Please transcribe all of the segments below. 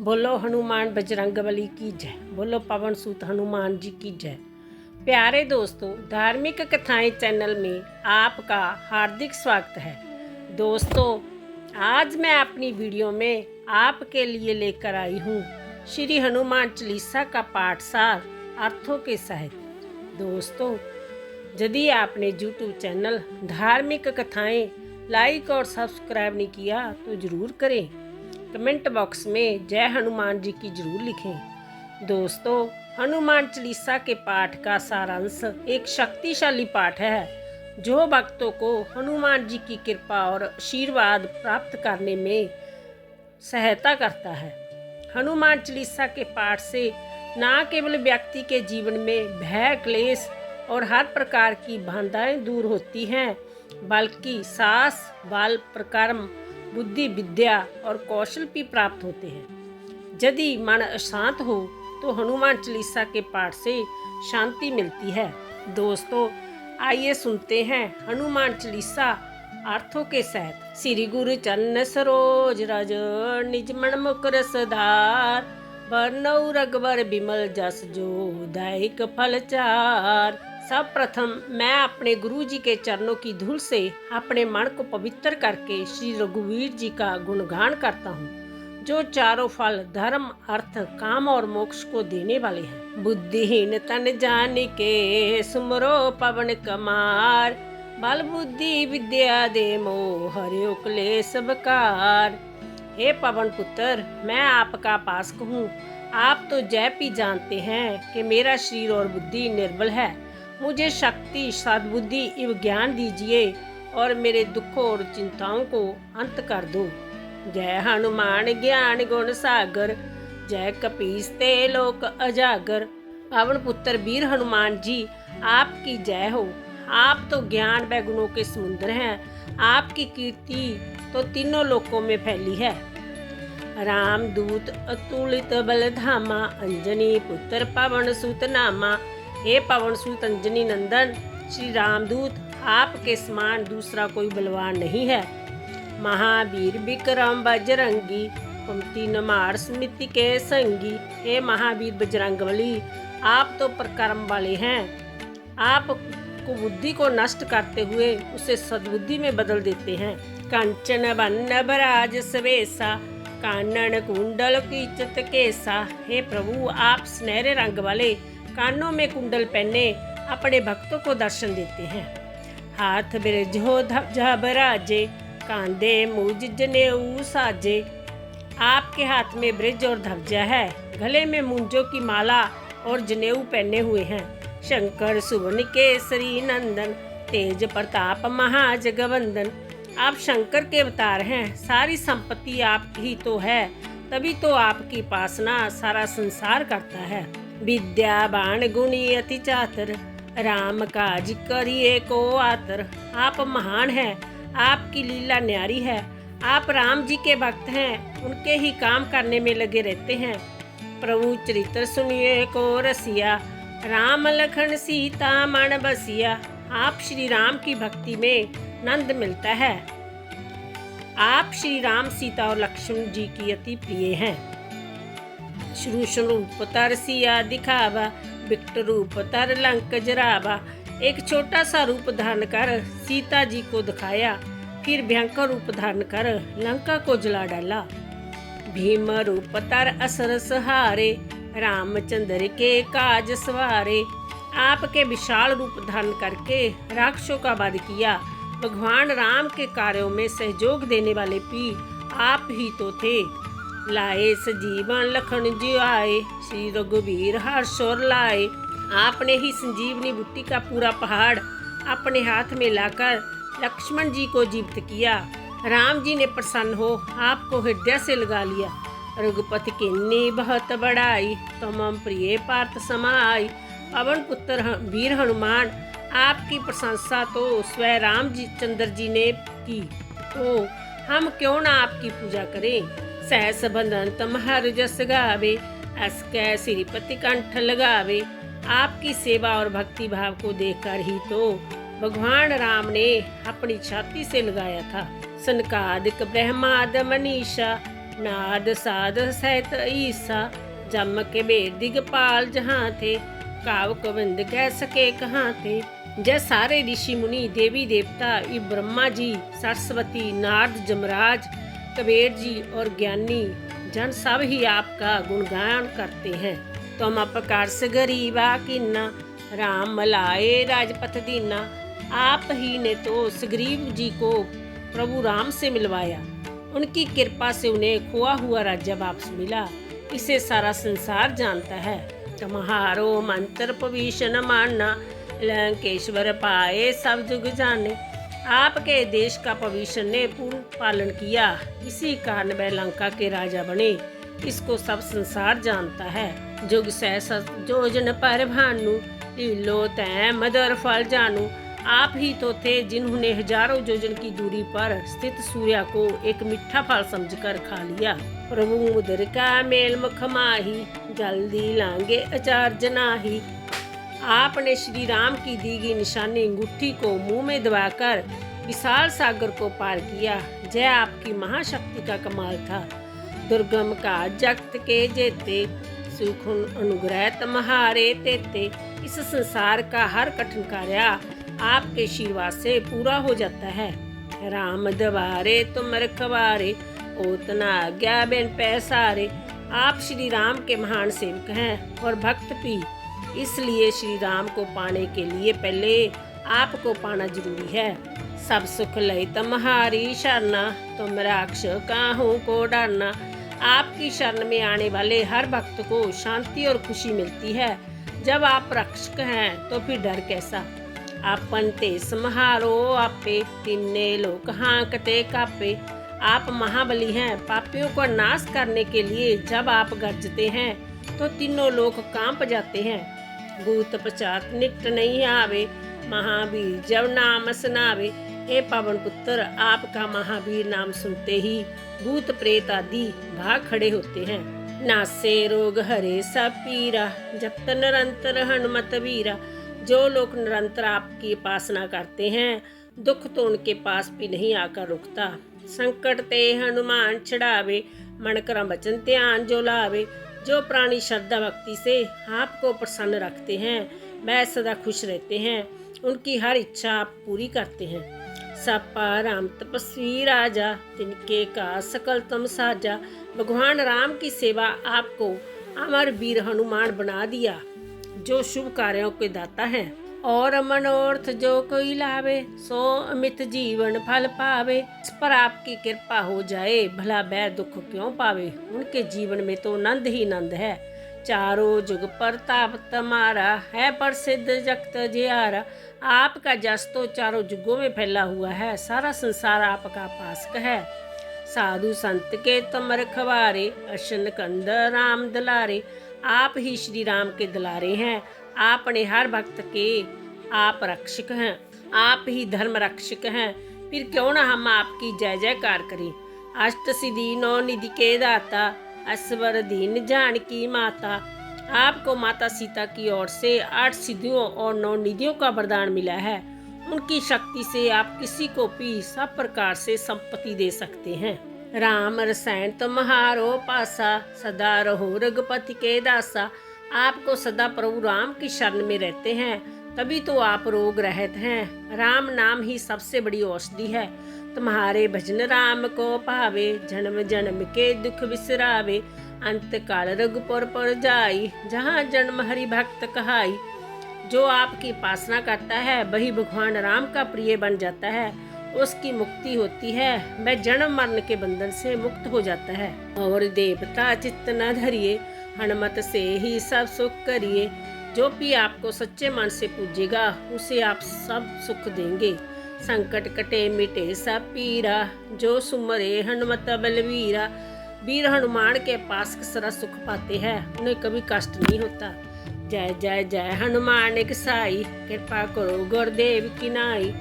बोलो हनुमान बजरंगबली की जय। बोलो पवन सूत हनुमान जी की जय। प्यारे दोस्तों, धार्मिक कथाएं चैनल में आपका हार्दिक स्वागत है। दोस्तों, आज मैं अपनी वीडियो में आपके लिए लेकर आई हूँ श्री हनुमान चालीसा का पाठसार अर्थों के सहित। दोस्तों, यदि आपने यूट्यूब चैनल धार्मिक कथाएं लाइक और सब्सक्राइब नहीं किया तो ज़रूर करें। कमेंट बॉक्स में जय हनुमान जी की जरूर लिखें। दोस्तों, हनुमान चालीसा के पाठ का सारांश एक शक्तिशाली पाठ है जो भक्तों को हनुमान जी की कृपा और आशीर्वाद प्राप्त करने में सहायता करता है। हनुमान चालीसा के पाठ से न केवल व्यक्ति के जीवन में भय, क्लेश और हर प्रकार की बाधाएं दूर होती हैं, बल्कि साहस, बल, पराक्रम, बुद्धि, विद्या और कौशल भी प्राप्त होते हैं। यदि मन अशांत हो तो हनुमान चालीसा के पाठ से शांति मिलती है। दोस्तों, आइए सुनते हैं हनुमान चालीसा अर्थों के सहित। श्री गुरु चरण सरोज रज निज मन मुकुर सुधार, बरनउँ रघुबर बिमल जस जो दायक फल चार। सब प्रथम मैं अपने गुरु जी के चरणों की धूल से अपने मन को पवित्र करके श्री रघुवीर जी का गुणगान करता हूँ, जो चारों फल धर्म, अर्थ, काम और मोक्ष को देने वाले हैं। बुद्धिहीन तन जान के सुमरो पवन कमार, बल बुद्धि विद्या दे मोह हरियो क्लेश बकार। हे पवन पुत्र, मैं आपका उपासक हूँ। आप तो जय भी जानते हैं कि मेरा शरीर और बुद्धि निर्बल है। मुझे शक्ति, सद्बुद्धि एवं ज्ञान दीजिए और मेरे दुखों और चिंताओं को अंत कर दो। जय हनुमान ज्ञान गुण सागर, जय कपीस ते लोक अजागर। पवन पुत्र वीर हनुमान जी, आपकी जय हो। आप तो ज्ञान व गुणों के समुद्र हैं। आपकी कीर्ति तो तीनों लोकों में फैली है। रामदूत अतुलित बल धामा, अंजनी पुत्र पवन सुत नामा। हे पवन सुत अंजनी नंदन श्री रामदूत, आपके समान दूसरा कोई बलवान नहीं है। महावीर विक्रम बजरंगी, कुमति नमार स्मृति के संगी। हे महावीर बजरंगबली, आप तो पराक्रम वाले हैं। आप को बुद्धि को नष्ट करते हुए उसे सद्बुद्धि में बदल देते हैं। कंचन बन बराज सवेसा, कानन कुंडल कीचत केसा। हे प्रभु, आप सुनहरे रंग वाले कानों में कुंडल पहने अपने भक्तों को दर्शन देते हैं। हाथ बिरजो ध्वजा बराजे, कांधे मूज जनेऊ साजे। आपके हाथ में ब्रिज और ध्वजा है, गले में मूंजों की माला और जनेऊ पहने हुए हैं। शंकर सुवन केसरी नंदन, तेज प्रताप महाजगवंदन। आप शंकर के अवतार हैं। सारी संपत्ति आपकी तो है, तभी तो आपकी उपासना सारा संसार करता है। विद्या बाण गुणी अति चातर, राम काज करिए को आतर। आप महान हैं, आपकी लीला न्यारी है। आप राम जी के भक्त हैं, उनके ही काम करने में लगे रहते हैं। प्रभु चरित्र सुनिए को रसिया, राम लखन सीता मन बसिया। आप श्री राम की भक्ति में नंद मिलता है। आप श्री राम, सीता और लक्ष्मण जी की अति प्रिय हैं। श्रुष्ण रूप तर सिया दिखावा, विकट रूप तर लंक जरावा। एक छोटा सा रूप धारण कर सीता जी को दिखाया, फिर भयंकर रूप धारण कर लंका को जला डाला। भीम रूप तर असुर सहारे, रामचंद्र के काज सवारे। आपके विशाल रूप धारण करके राक्षसों का वध किया। भगवान राम के कार्यों में सहयोग देने वाले भी आप ही तो थे। लाए सजीवन लखन जी आए, श्री रघुवीर हर्ष और लाए। आपने ही संजीवनी बूटी का पूरा पहाड़ अपने हाथ में लाकर लक्ष्मण जी को जीवित किया। राम जी ने प्रसन्न हो आपको हृदय से लगा लिया। रघुपति किन्नी बहुत बड़ाई, तमाम प्रिय पार्थ समाई। पवन पुत्र वीर हनुमान, आपकी प्रशंसा तो स्वयं राम जी चंद्र जी ने की, तो हम क्यों ना आपकी पूजा करें। सहस बंधन तम हर जस गावे, अस कै श्रीपति कंठ लगावे। आपकी सेवा और भक्ति भाव को देखकर ही तो भगवान राम ने अपनी छाती से लगाया था। सनकादिक ब्रह्माद मनीषा, नाद साध सहित ईसा, जम के बेर दिगपाल जहाँ थे, काव कविंद कह सके कहाँ थे। जय सारे ऋषि मुनि देवी देवता ब्रह्मा जी, सरस्वती, नारद, जमराज, कबीर जी और ज्ञानी जन सब ही आपका गुणगान करते हैं। तुम अपकार से गरीबा कीना, राम मलाए राजपथ दीना। आप ही ने तो सुग्रीव जी को प्रभु राम से मिलवाया, उनकी कृपा से उन्हें खोआ हुआ राज्य वापस मिला। इसे सारा संसार जानता है। तुम्हारो मंत्र पविशन मानना, लंकेश्वर पाए सब जुग जाने। आपके देश का पविशन ने पूर्ण पालन किया, इसी कारण वह लंका के राजा बने। इसको सब संसार जानता है। जुग सहस्र योजन पर भानु, लीलो तय मदर फल जानू। आप ही तो थे जिन्होंने हजारों योजन की दूरी पर स्थित सूर्य को एक मीठा फल समझकर खा लिया। प्रभु मुदर का मेल मुख माही, जल्दी लांगे अचार जनाही। आपने श्री राम की दी गई निशानी अंगूठी को मुंह में दबाकर विशाल सागर को पार किया। जय आपकी महाशक्ति का कमाल था। दुर्गम का जगत के जेते, सुख अनुग्रह तुम्हारे तेते। इस संसार का हर कठिन कार्य आपके आशीर्वाद से पूरा हो जाता है। राम दवारे तुम रखवारे, ओतना आज्ञा बिन पैसारे। आप श्री राम के महान सेवक हैं और भक्त भी। इसलिए श्री राम को पाने के लिए पहले आपको पाना जरूरी है। सब सुख लय तुम्हारी शरणा, तुम राक्ष काहू को डरना। आपकी शरण में आने वाले हर भक्त को शांति और खुशी मिलती है। जब आप रक्षक हैं तो फिर डर कैसा। आपन ते सम्हारो आपे, तिन्ने लोक हांकते कापे। आप महाबली हैं। पापियों को नाश करने के लिए जब आप गरजते हैं तो तीनों लोग कांप जाते हैं। भूत पचात निकट नहीं आवे, महावीर जब नाम सुनावे। हे पवन पुत्र, आपका महावीर नाम सुनते ही भूत प्रेत आदि भाग खड़े होते हैं। नासे रोग हरे सब पीरा, जप निरंतर हनुमत वीरा। जो लोग निरंतर आपकी उपासना करते हैं, दुख तो उनके पास भी नहीं आकर रुकता। संकट ते हनुमान छड़ावे, मन क्रम वचन ध्यान जो लावे। जो प्राणी श्रद्धा भक्ति से आपको प्रसन्न रखते हैं, वह सदा खुश रहते हैं। उनकी हर इच्छा आप पूरी करते हैं। सपा राम तपस्वी राजा, तिनके का सकल तुम साजा। भगवान राम की सेवा आपको अमर वीर हनुमान बना दिया, जो शुभ कार्यों के दाता हैं। और मनोरथ जो कोई लावे, सो अमित जीवन फल पावे। इस पर आपकी कृपा हो जाए, भला वह दुख क्यों पावे। उनके जीवन में तो नंद ही नंद है। चारों जुग प्रताप तुम्हारा, है प्रसिद्ध जगत जियारा। आपका जस तो चारों जुगों में फैला हुआ है। सारा संसार आपका उपासक है। साधु संत के तुम रखवारे, अशन कंद राम दुलारे। आप ही श्री राम के दुलारे हैं। आपने हर भक्त के आप रक्षक हैं। आप ही धर्म रक्षक हैं। फिर क्यों ना हम आपकी जय जयकार करें। अष्ट सिद्धि नौ निधि के दाता, असवर दीन जानकी माता। आपको माता सीता की ओर से 8 सिद्धियों और 9 निधियों का वरदान मिला है। उनकी शक्ति से आप किसी को भी सब प्रकार से संपत्ति दे सकते हैं। राम रसायन तुम्हारो पासा, सदा रहो रघुपति के दासा। आपको सदा प्रभु राम की शरण में रहते हैं, तभी तो आप रोग रहित हैं। राम नाम ही सबसे बड़ी औषधि है। तुम्हारे भजन राम को पावे, जन्म जन्म के दुख बिसरावे। अंत काल रघुपुर पर जाई, जहाँ जन्म हरि भक्त कहाई। जो आपकी उपासना करता है वही भगवान राम का प्रिय बन जाता है। उसकी मुक्ति होती है, वह जन्म मरण के बंधन से मुक्त हो जाता है। और देवता चित्त न धरिए, हनुमत से ही सब सुख करिए। जो भी आपको सच्चे मन से पूजेगा, उसे आप सब सुख देंगे। संकट कटे मिटे सब पीरा, जो सुमरे हनुमत बलवीरा। वीर हनुमान के पास सारा सुख पाते हैं, उन्हें कभी कष्ट नहीं होता। जय जय जय हनुमान गोसाई, कृपा करो गुरुदेव की नाई।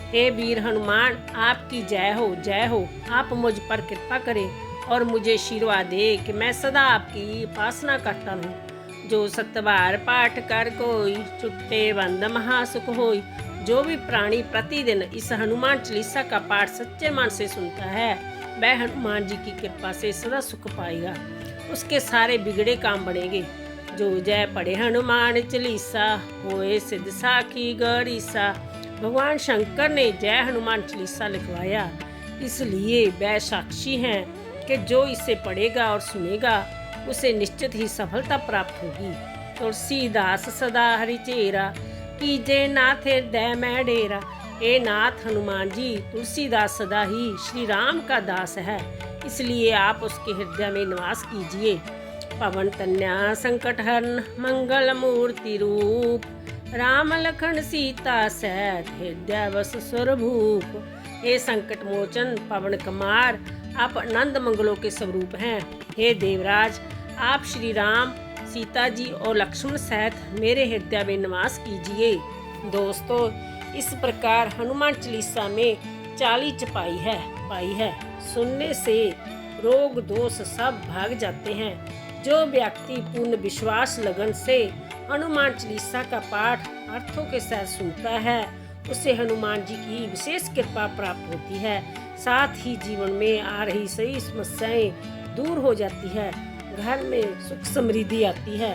हे वीर हनुमान, आपकी जय हो जय हो। आप मुझ पर कृपा करें और मुझे आशीर्वाद दे कि मैं सदा आपकी उपासना करता रहूं। जो सतबार पाठ कर कोई, छुट्टे बंद महासुख होई। जो भी प्राणी प्रतिदिन इस हनुमान चालीसा का पाठ सच्चे मन से सुनता है, वह हनुमान जी की कृपा से सदा सुख पाएगा, उसके सारे बिगड़े काम बनेंगे। जो जय पढ़े हनुमान चालीसा, होए सिद्ध साखी गौरीसा। भगवान शंकर ने जय हनुमान चालीसा लिखवाया, इसलिए वह साक्षी हैं कि जो इसे पढ़ेगा और सुनेगा उसे निश्चित ही सफलता प्राप्त होगी। तुलसीदास सदा हरि चेरा, कीजे नाथ हृदय में डेरा। ए नाथ हनुमान जी, तुलसीदास सदा ही श्री राम का दास है, इसलिए आप उसके हृदय में निवास कीजिए। पवन तनया संकट हरन, मंगल मूर्ति रूप। राम लखन सीता सहित हृदय बस स्वरूप। हे संकट मोचन पवन कुमार, आप आनंद मंगलों के स्वरूप हैं। हे देवराज, आप श्री राम, सीता जी और लक्ष्मण सहित मेरे हृदय में निवास कीजिए। दोस्तों, इस प्रकार हनुमान चालीसा में 40 चौपाई पाई है। सुनने से रोग दोष सब भाग जाते हैं। जो व्यक्ति पूर्ण विश्वास लगन से हनुमान चालीसा का पाठ अर्थों के साथ सुनता है, उसे हनुमान जी की विशेष कृपा प्राप्त होती है। साथ ही जीवन में आ रही सही समस्याएं दूर हो जाती है, घर में सुख समृद्धि आती है।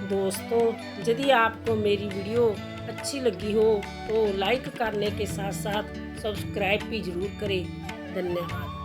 दोस्तों, यदि आपको मेरी वीडियो अच्छी लगी हो तो लाइक करने के साथ साथ सब्सक्राइब भी जरूर करें। धन्यवाद।